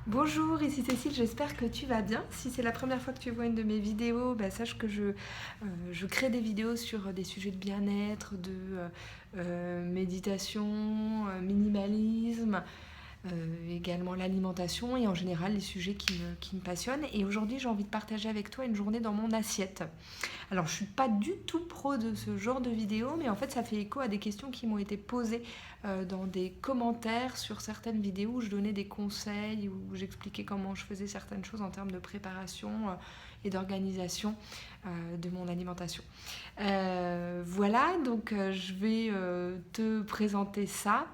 Bonjour, ici Cécile, j'espère que tu vas bien. Si c'est la première fois que tu vois une de mes vidéos, sache que je crée des vidéos sur des sujets de bien-être, de méditation, minimalisme, également l'alimentation et en général les sujets qui me passionnent. Et aujourd'hui, j'ai envie de partager avec toi une journée dans mon assiette. Alors, je ne suis pas du tout pro de ce genre de vidéo, mais en fait, ça fait écho à des questions qui m'ont été posées dans des commentaires sur certaines vidéos où je donnais des conseils, où j'expliquais comment je faisais certaines choses en termes de préparation et d'organisation de mon alimentation. Voilà, donc je vais te présenter ça.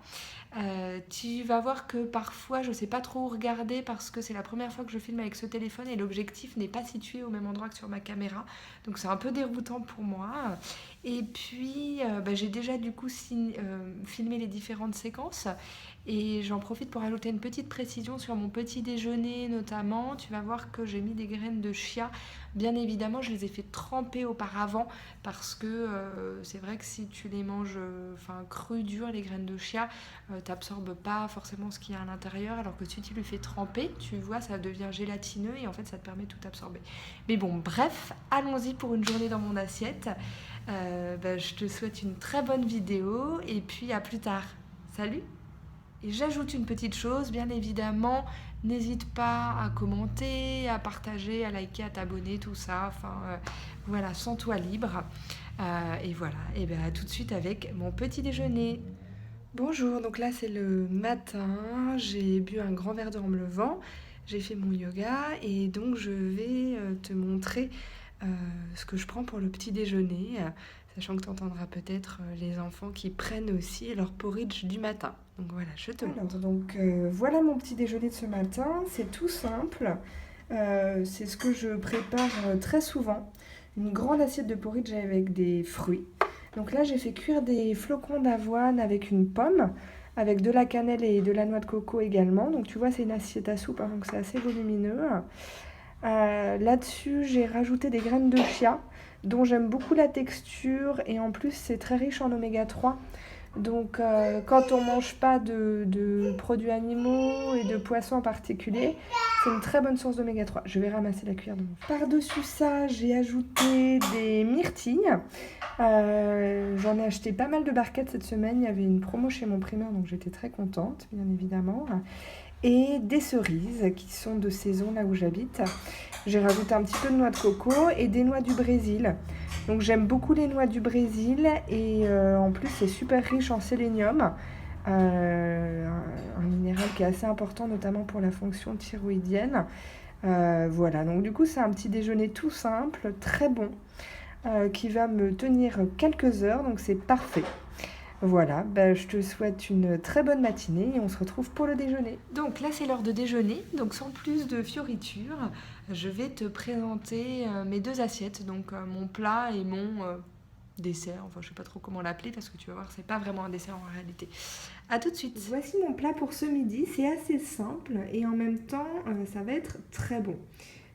Tu vas voir que parfois je ne sais pas trop où regarder parce que c'est la première fois que je filme avec ce téléphone et l'objectif n'est pas situé au même endroit que sur ma caméra. Donc c'est un peu déroutant pour moi. Et puis j'ai déjà du coup filmé les différentes séquences et j'en profite pour ajouter une petite précision sur mon petit déjeuner notamment. Tu vas voir que j'ai mis des graines de chia. Bien évidemment, je les ai fait tremper auparavant parce que c'est vrai que si tu les manges crues, dures, les graines de chia, t'absorbes pas forcément ce qu'il y a à l'intérieur, alors que si tu le fais tremper, tu vois, ça devient gélatineux et en fait ça te permet de tout absorber. Mais bon, bref, allons-y pour une journée dans mon assiette. Je te souhaite une très bonne vidéo et puis à plus tard. Salut! Et j'ajoute une petite chose, bien évidemment, n'hésite pas à commenter, à partager, à liker, à t'abonner, tout ça. Voilà, sens-toi libre. Et voilà, et bien tout de suite avec mon petit déjeuner. Bonjour, donc là c'est le matin, j'ai bu un grand verre d'eau en me levant, j'ai fait mon yoga et donc je vais te montrer euh, ce que je prends pour le petit déjeuner, sachant que tu entendras peut-être les enfants qui prennent aussi leur porridge du matin. Donc voilà, je te montre. Voilà mon petit déjeuner de ce matin, c'est tout simple, c'est ce que je prépare très souvent, une grande assiette de porridge avec des fruits. Donc là, j'ai fait cuire des flocons d'avoine avec une pomme, avec de la cannelle et de la noix de coco également. Donc tu vois, c'est une assiette à soupe, hein, donc c'est assez volumineux. Là-dessus, j'ai rajouté des graines de chia, dont j'aime beaucoup la texture et en plus, c'est très riche en oméga 3. Donc, quand on ne mange pas de produits animaux et de poissons en particulier, c'est une très bonne source d'oméga 3. Je vais ramasser la cuillère de mon frère. Par-dessus ça, j'ai ajouté des myrtilles. J'en ai acheté pas mal de barquettes cette semaine. Il y avait une promo chez mon primeur, donc j'étais très contente, bien évidemment. Et des cerises qui sont de saison là où j'habite. J'ai rajouté un petit peu de noix de coco et des noix du Brésil. Donc j'aime beaucoup les noix du Brésil et en plus c'est super riche en sélénium, un minéral qui est assez important notamment pour la fonction thyroïdienne. Voilà, donc du coup c'est un petit déjeuner tout simple, très bon, qui va me tenir quelques heures, donc c'est parfait. Voilà, je te souhaite une très bonne matinée et on se retrouve pour le déjeuner. Donc là c'est l'heure de déjeuner, donc sans plus de fioritures, je vais te présenter mes deux assiettes, donc mon plat et mon dessert, enfin je sais pas trop comment l'appeler parce que tu vas voir c'est pas vraiment un dessert en réalité. A tout de suite. Voici mon plat pour ce midi, c'est assez simple et en même temps ça va être très bon.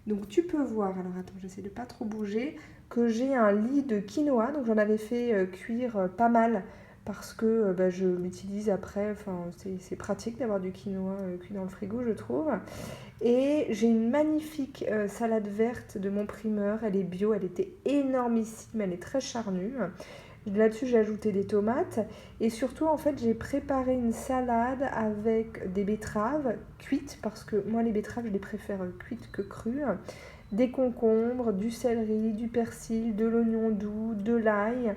Donc tu peux voir, alors attends j'essaie de pas trop bouger, que j'ai un lit de quinoa, donc j'en avais fait cuire pas mal parce que je l'utilise après, enfin, c'est pratique d'avoir du quinoa cuit dans le frigo je trouve. Et j'ai une magnifique salade verte de mon primeur, elle est bio, elle était énormissime, elle est très charnue. Là-dessus j'ai ajouté des tomates et surtout en fait j'ai préparé une salade avec des betteraves cuites parce que moi les betteraves je les préfère cuites que crues, des concombres, du céleri, du persil, de l'oignon doux, de l'ail,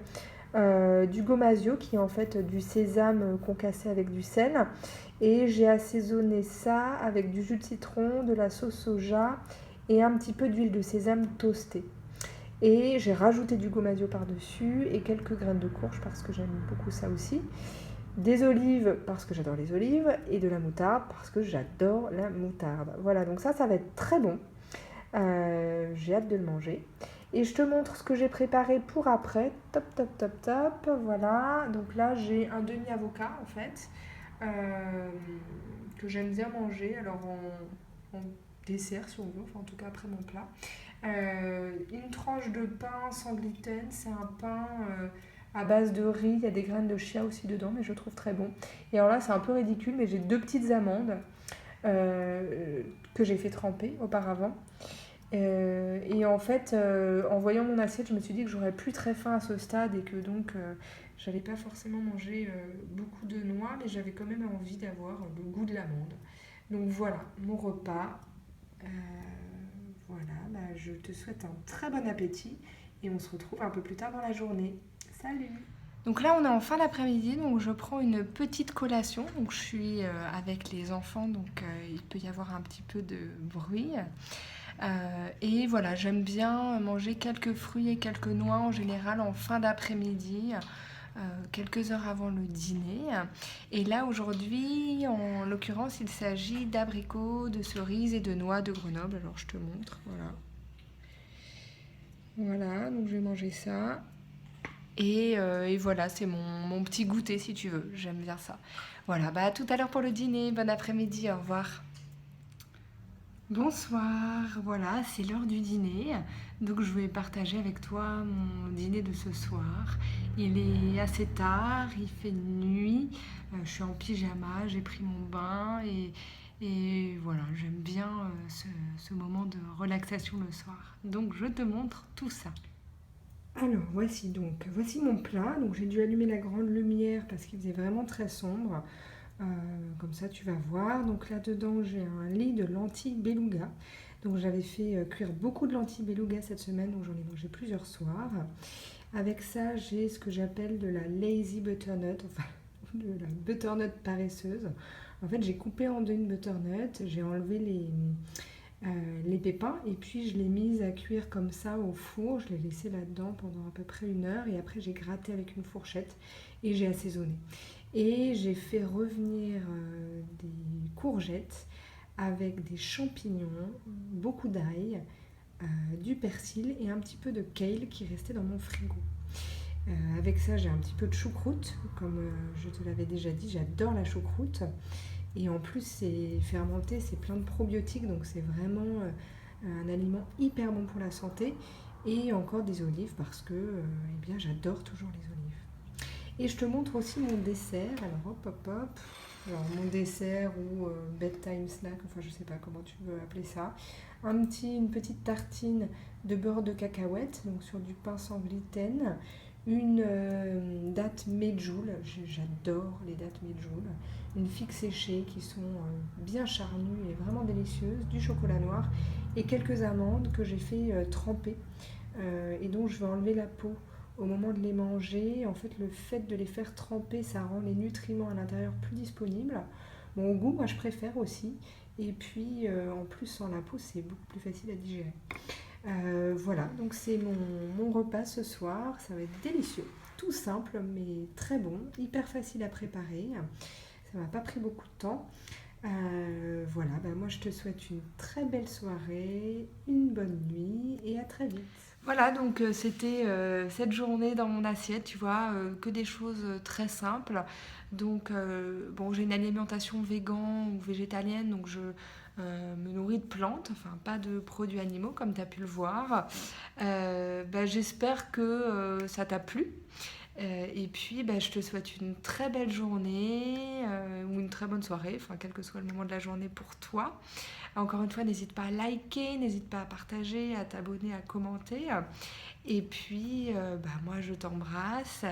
du gomasio qui est en fait du sésame concassé avec du sel et j'ai assaisonné ça avec du jus de citron, de la sauce soja et un petit peu d'huile de sésame toastée. Et j'ai rajouté du gomasio par-dessus et quelques graines de courge parce que j'aime beaucoup ça aussi. Des olives parce que j'adore les olives et de la moutarde parce que j'adore la moutarde. Voilà, donc ça va être très bon. J'ai hâte de le manger. Et je te montre ce que j'ai préparé pour après. Top, top, top, top. Voilà, donc là j'ai un demi-avocat en fait que j'aime bien manger. Alors en dessert si on veut, enfin en tout cas après mon plat. Une tranche de pain sans gluten, c'est un pain à base de riz, il y a des graines de chia aussi dedans, mais je trouve très bon. Et alors là, c'est un peu ridicule, mais j'ai deux petites amandes que j'ai fait tremper auparavant. Et en fait, en voyant mon assiette, je me suis dit que j'aurais plus très faim à ce stade et que donc j'allais pas forcément manger beaucoup de noix, mais j'avais quand même envie d'avoir le goût de l'amande. Donc voilà, mon repas. Euh, voilà, bah, je te souhaite un très bon appétit et on se retrouve un peu plus tard dans la journée. Salut! Donc là, on est en fin d'après-midi, donc je prends une petite collation. Donc je suis avec les enfants, donc il peut y avoir un petit peu de bruit. Et voilà, j'aime bien manger quelques fruits et quelques noix en général en fin d'après-midi, quelques heures avant le dîner. Et là, aujourd'hui, en l'occurrence, il s'agit d'abricots, de cerises et de noix de Grenoble. Alors, je te montre, voilà. Voilà, donc je vais manger ça. Et voilà, c'est mon petit goûter si tu veux, j'aime bien ça. Voilà, bah à tout à l'heure pour le dîner, bon après-midi, au revoir. Bonsoir, voilà, c'est l'heure du dîner. Donc je vais partager avec toi mon dîner de ce soir. Il est assez tard, il fait nuit, je suis en pyjama, j'ai pris mon bain et voilà, j'aime bien ce moment de relaxation le soir. Donc je te montre tout ça. Alors voici mon plat. Donc j'ai dû allumer la grande lumière parce qu'il faisait vraiment très sombre. Euh, Comme ça tu vas voir. Donc là-dedans j'ai un lit de lentilles beluga. Donc j'avais fait cuire beaucoup de lentilles beluga cette semaine, donc j'en ai mangé plusieurs soirs. Avec ça j'ai ce que j'appelle de la lazy butternut, enfin de la butternut paresseuse. En fait j'ai coupé en deux une butternut, j'ai enlevé les pépins et puis je l'ai mise à cuire comme ça au four. Je l'ai laissé là-dedans pendant à peu près 1 heure et après j'ai gratté avec une fourchette et j'ai assaisonné. Et j'ai fait revenir des courgettes avec des champignons, beaucoup d'ail, du persil et un petit peu de kale qui restait dans mon frigo. Avec ça, j'ai un petit peu de choucroute, comme je te l'avais déjà dit, j'adore la choucroute. Et en plus, c'est fermenté, c'est plein de probiotiques, donc c'est vraiment un aliment hyper bon pour la santé. Et encore des olives parce que eh bien, j'adore toujours les olives. Et je te montre aussi mon dessert. Alors hop hop hop. Alors mon dessert ou bedtime snack, enfin je sais pas comment tu veux appeler ça. Une petite tartine de beurre de cacahuète, donc sur du pain sans gluten. Une date medjool, j'adore les dates medjool. Une figue séchée qui sont bien charnues et vraiment délicieuses. Du chocolat noir et quelques amandes que j'ai fait tremper et dont je vais enlever la peau au moment de les manger. En fait, le fait de les faire tremper, ça rend les nutriments à l'intérieur plus disponibles. Bon, au goût, moi, je préfère aussi. Et puis, en plus, sans la peau, c'est beaucoup plus facile à digérer. Voilà, donc c'est mon repas ce soir. Ça va être délicieux. Tout simple, mais très bon. Hyper facile à préparer. Ça m'a pas pris beaucoup de temps. Voilà, moi, je te souhaite une très belle soirée, une bonne nuit et à très vite. Voilà, donc c'était cette journée dans mon assiette, tu vois, que des choses très simples. Donc, bon, j'ai une alimentation végan ou végétalienne, donc je me nourris de plantes, enfin pas de produits animaux comme tu as pu le voir. J'espère que ça t'a plu. Et puis, je te souhaite une très belle journée ou une très bonne soirée, enfin quel que soit le moment de la journée pour toi. Encore une fois, n'hésite pas à liker, n'hésite pas à partager, à t'abonner, à commenter. Et puis, moi, je t'embrasse.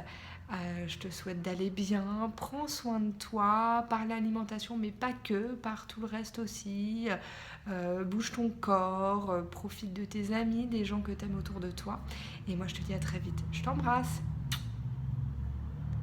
Je te souhaite d'aller bien. Prends soin de toi par l'alimentation, mais pas que, par tout le reste aussi. Bouge ton corps, profite de tes amis, des gens que tu aimes autour de toi. Et moi, je te dis à très vite. Je t'embrasse.